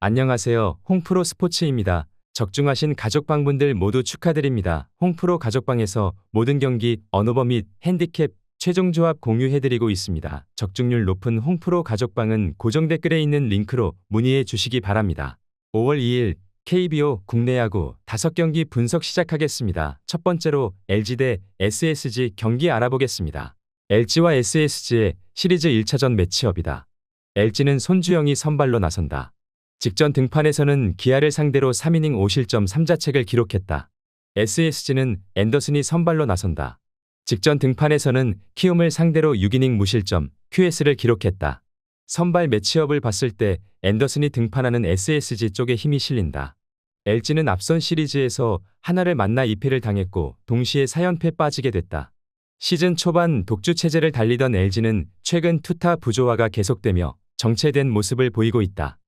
안녕하세요. 홍프로 스포츠입니다. 적중하신 가족방분들 모두 축하드립니다. 홍프로 가족방에서 모든 경기, 언오버 및 핸디캡, 최종 조합 공유해드리고 있습니다. 적중률 높은 홍프로 가족방은 고정 댓글에 있는 링크로 문의해 주시기 바랍니다. 5월 2일 KBO 국내 야구 5경기 분석 시작하겠습니다. 첫 번째로 LG 대 SSG 경기 알아보겠습니다. LG와 SSG의 시리즈 1차전 매치업이다. LG는 손주영이 선발로 나선다. 직전 등판에서는 기아를 상대로 3이닝 5실점 3자책을 기록했다. SSG는 앤더슨이 선발로 나선다. 직전 등판에서는 키움을 상대로 6이닝 무실점 QS를 기록했다. 선발 매치업을 봤을 때 앤더슨이 등판하는 SSG 쪽에 힘이 실린다. LG는 앞선 시리즈에서 하나를 만나 2패를 당했고 동시에 4연패 빠지게 됐다. 시즌 초반 독주 체제를 달리던 LG는 최근 투타 부조화가 계속되며 정체된 모습을 보이고 있다.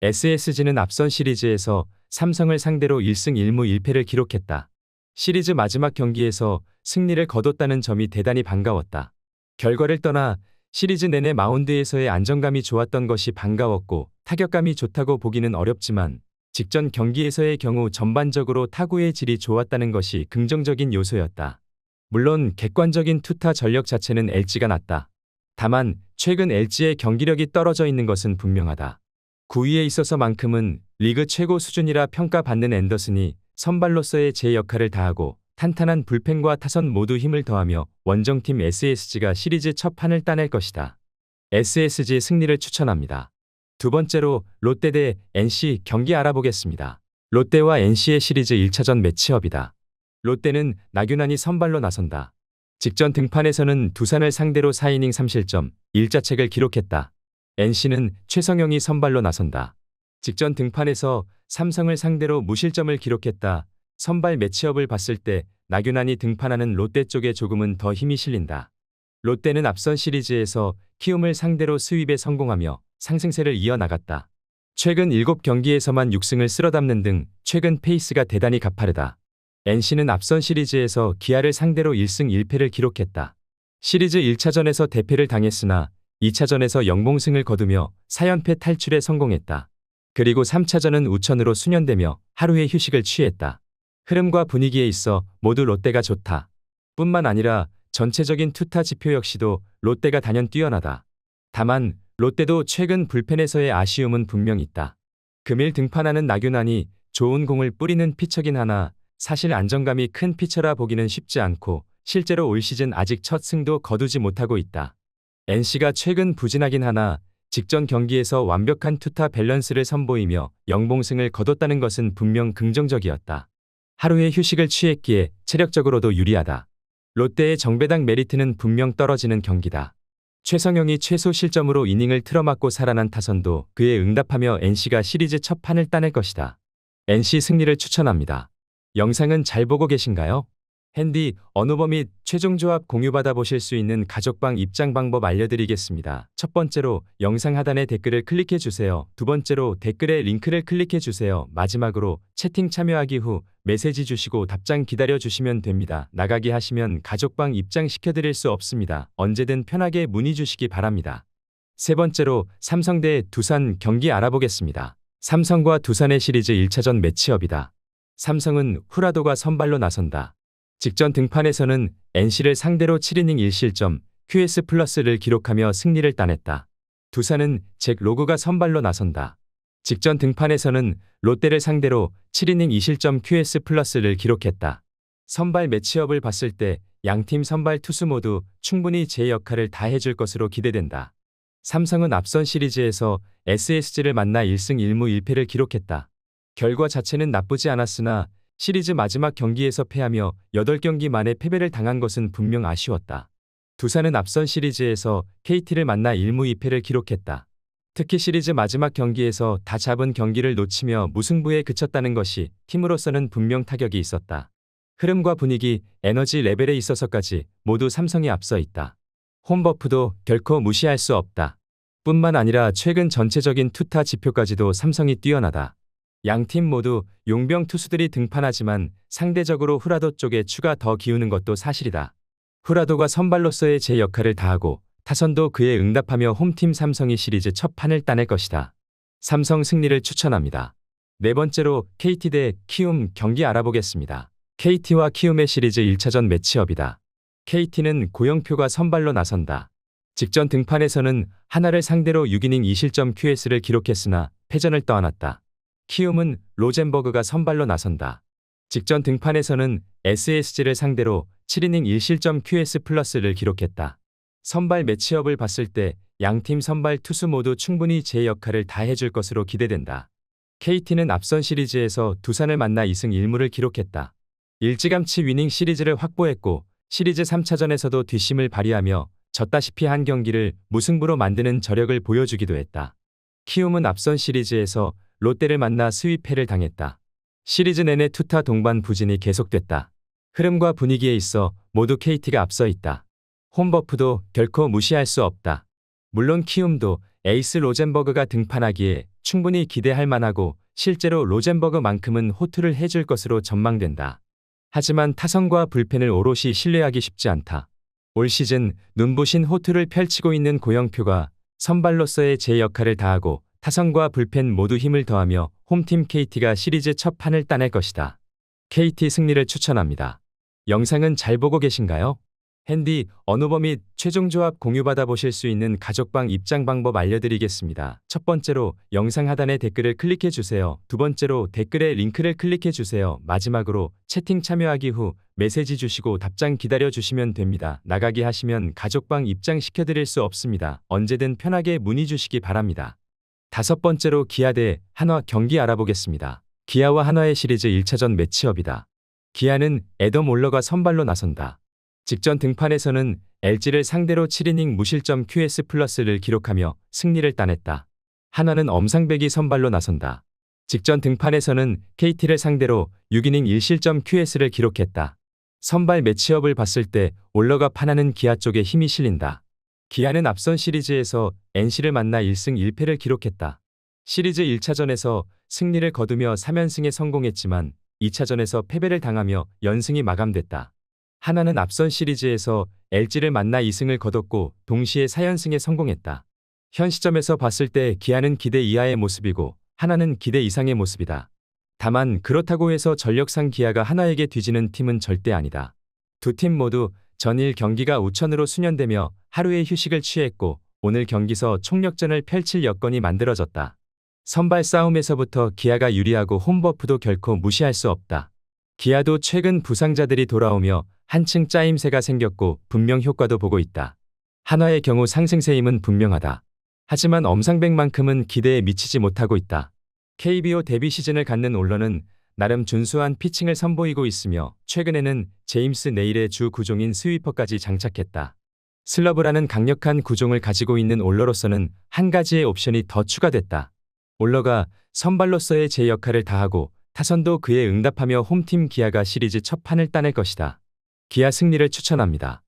SSG는 앞선 시리즈에서 삼성을 상대로 1승 1무 1패를 기록했다. 시리즈 마지막 경기에서 승리를 거뒀다는 점이 대단히 반가웠다. 결과를 떠나 시리즈 내내 마운드에서의 안정감이 좋았던 것이 반가웠고 타격감이 좋다고 보기는 어렵지만 직전 경기에서의 경우 전반적으로 타구의 질이 좋았다는 것이 긍정적인 요소였다. 물론 객관적인 투타 전력 자체는 LG가 낫다. 다만 최근 LG의 경기력이 떨어져 있는 것은 분명하다. 9위에 있어서만큼은 리그 최고 수준이라 평가받는 앤더슨이 선발로서의 제 역할을 다하고 탄탄한 불펜과 타선 모두 힘을 더하며 원정팀 SSG가 시리즈 첫 판을 따낼 것이다. SSG 승리를 추천합니다. 두 번째로 롯데 대 NC 경기 알아보겠습니다. 롯데와 NC의 시리즈 1차전 매치업이다. 롯데는 나균환이 선발로 나선다. 직전 등판에서는 두산을 상대로 4이닝 3실점 1자책을 기록했다. NC는 최성영이 선발로 나선다. 직전 등판에서 삼성을 상대로 무실점을 기록했다. 선발 매치업을 봤을 때 나균환이 등판하는 롯데 쪽에 조금은 더 힘이 실린다. 롯데는 앞선 시리즈에서 키움을 상대로 스윕에 성공하며 상승세를 이어나갔다. 최근 7경기에서만 6승을 쓸어담는 등 최근 페이스가 대단히 가파르다. NC는 앞선 시리즈에서 기아를 상대로 1승 1패를 기록했다. 시리즈 1차전에서 대패를 당했으나 2차전에서 영봉승을 거두며 4연패 탈출에 성공했다. 그리고 3차전은 우천으로 수년되며 하루의 휴식을 취했다. 흐름과 분위기에 있어 모두 롯데가 좋다. 뿐만 아니라 전체적인 투타 지표 역시도 롯데가 단연 뛰어나다. 다만 롯데도 최근 불펜에서의 아쉬움은 분명 있다. 금일 등판하는 나균환이 좋은 공을 뿌리는 피처긴 하나 사실 안정감이 큰 피처라 보기는 쉽지 않고 실제로 올 시즌 아직 첫 승도 거두지 못하고 있다. NC가 최근 부진하긴 하나 직전 경기에서 완벽한 투타 밸런스를 선보이며 영봉승을 거뒀다는 것은 분명 긍정적이었다. 하루의 휴식을 취했기에 체력적으로도 유리하다. 롯데의 정배당 메리트는 분명 떨어지는 경기다. 최성영이 최소 실점으로 이닝을 틀어막고 살아난 타선도 그에 응답하며 NC가 시리즈 첫 판을 따낼 것이다. NC 승리를 추천합니다. 영상은 잘 보고 계신가요? 핸디, 언오버 및 최종 조합 공유받아 보실 수 있는 가족방 입장 방법 알려드리겠습니다. 첫 번째로 영상 하단에 댓글을 클릭해 주세요. 두 번째로 댓글에 링크를 클릭해 주세요. 마지막으로 채팅 참여하기 후 메시지 주시고 답장 기다려 주시면 됩니다. 나가기 하시면 가족방 입장 시켜드릴 수 없습니다. 언제든 편하게 문의 주시기 바랍니다. 세 번째로 삼성 대 두산 경기 알아보겠습니다. 삼성과 두산의 시리즈 1차전 매치업이다. 삼성은 후라도가 선발로 나선다. 직전 등판에서는 NC를 상대로 7이닝 1실점 QS 플러스를 기록하며 승리를 따냈다. 두산은 잭 로그가 선발로 나선다. 직전 등판에서는 롯데를 상대로 7이닝 2실점 QS 플러스를 기록했다. 선발 매치업을 봤을 때 양팀 선발 투수 모두 충분히 제 역할을 다 해줄 것으로 기대된다. 삼성은 앞선 시리즈에서 SSG를 만나 1승 1무 1패를 기록했다. 결과 자체는 나쁘지 않았으나 시리즈 마지막 경기에서 패하며 8경기 만에 패배를 당한 것은 분명 아쉬웠다. 두산은 앞선 시리즈에서 KT를 만나 1무 2패를 기록했다. 특히 시리즈 마지막 경기에서 다 잡은 경기를 놓치며 무승부에 그쳤다는 것이 팀으로서는 분명 타격이 있었다. 흐름과 분위기, 에너지 레벨에 있어서까지 모두 삼성이 앞서 있다. 홈버프도 결코 무시할 수 없다. 뿐만 아니라 최근 전체적인 투타 지표까지도 삼성이 뛰어나다. 양팀 모두 용병 투수들이 등판하지만 상대적으로 후라도 쪽에 추가 더 기우는 것도 사실이다. 후라도가 선발로서의 제 역할을 다하고 타선도 그에 응답하며 홈팀 삼성이 시리즈 첫 판을 따낼 것이다. 삼성 승리를 추천합니다. 네 번째로 KT 대 키움 경기 알아보겠습니다. KT와 키움의 시리즈 1차전 매치업이다. KT는 고영표가 선발로 나선다. 직전 등판에서는 하나를 상대로 6이닝 2실점 QS를 기록했으나 패전을 떠안았다. 키움은 로젠버그가 선발로 나선다. 직전 등판에서는 SSG를 상대로 7이닝 1실점 QS 플러스를 기록했다. 선발 매치업을 봤을 때 양팀 선발 투수 모두 충분히 제 역할을 다 해줄 것으로 기대된다. KT는 앞선 시리즈에서 두산을 만나 2승 1무를 기록했다. 일찌감치 위닝 시리즈를 확보했고 시리즈 3차전에서도 뒷심을 발휘하며 졌다시피 한 경기를 무승부로 만드는 저력을 보여주기도 했다. 키움은 앞선 시리즈에서 롯데를 만나 스윕패를 당했다. 시리즈 내내 투타 동반 부진이 계속됐다. 흐름과 분위기에 있어 모두 KT가 앞서 있다. 홈버프도 결코 무시할 수 없다. 물론 키움도 에이스 로젠버그가 등판하기에 충분히 기대할 만하고 실제로 로젠버그만큼은 호투를 해줄 것으로 전망된다. 하지만 타선과 불펜을 오롯이 신뢰하기 쉽지 않다. 올 시즌 눈부신 호투를 펼치고 있는 고영표가 선발로서의 제 역할을 다하고 타선과 불펜 모두 힘을 더하며 홈팀 KT가 시리즈 첫 판을 따낼 것이다. KT 승리를 추천합니다. 영상은 잘 보고 계신가요? 핸디, 언오버 및 최종 조합 공유받아 보실 수 있는 가족방 입장 방법 알려드리겠습니다. 첫 번째로 영상 하단에 댓글을 클릭해 주세요. 두 번째로 댓글에 링크를 클릭해 주세요. 마지막으로 채팅 참여하기 후 메시지 주시고 답장 기다려 주시면 됩니다. 나가기 하시면 가족방 입장 시켜드릴 수 없습니다. 언제든 편하게 문의 주시기 바랍니다. 다섯 번째로 기아 대 한화 경기 알아보겠습니다. 기아와 한화의 시리즈 1차전 매치업이다. 기아는 애덤 올러가 선발로 나선다. 직전 등판에서는 LG를 상대로 7이닝 무실점 QS 플러스를 기록하며 승리를 따냈다. 한화는 엄상백이 선발로 나선다. 직전 등판에서는 KT를 상대로 6이닝 1실점 QS를 기록했다. 선발 매치업을 봤을 때 올러가 파나는 기아 쪽에 힘이 실린다. 기아는 앞선 시리즈에서 NC를 만나 1승 1패를 기록했다. 시리즈 1차전에서 승리를 거두며 3연승에 성공했지만 2차전에서 패배를 당하며 연승이 마감됐다. 한화는 앞선 시리즈에서 LG를 만나 2승을 거뒀고 동시에 4연승에 성공했다. 현 시점에서 봤을 때 기아는 기대 이하의 모습이고 한화는 기대 이상의 모습이다. 다만 그렇다고 해서 전력상 기아가 한화에게 뒤지는 팀은 절대 아니다. 두 팀 모두 전일 경기가 우천으로 수년되며 하루의 휴식을 취했고 오늘 경기서 총력전을 펼칠 여건이 만들어졌다. 선발 싸움에서부터 기아가 유리하고 홈버프도 결코 무시할 수 없다. 기아도 최근 부상자들이 돌아오며 한층 짜임새가 생겼고 분명 효과도 보고 있다. 한화의 경우 상승세 힘은 분명하다. 하지만 엄상백만큼은 기대에 미치지 못하고 있다. KBO 데뷔 시즌을 갖는 올러는 나름 준수한 피칭을 선보이고 있으며 최근에는 제임스 네일의 주 구종인 스위퍼까지 장착했다. 슬러브라는 강력한 구종을 가지고 있는 올러로서는 한 가지의 옵션이 더 추가됐다. 올러가 선발로서의 제 역할을 다하고 타선도 그에 응답하며 홈팀 기아가 시리즈 첫 판을 따낼 것이다. 기아 승리를 추천합니다.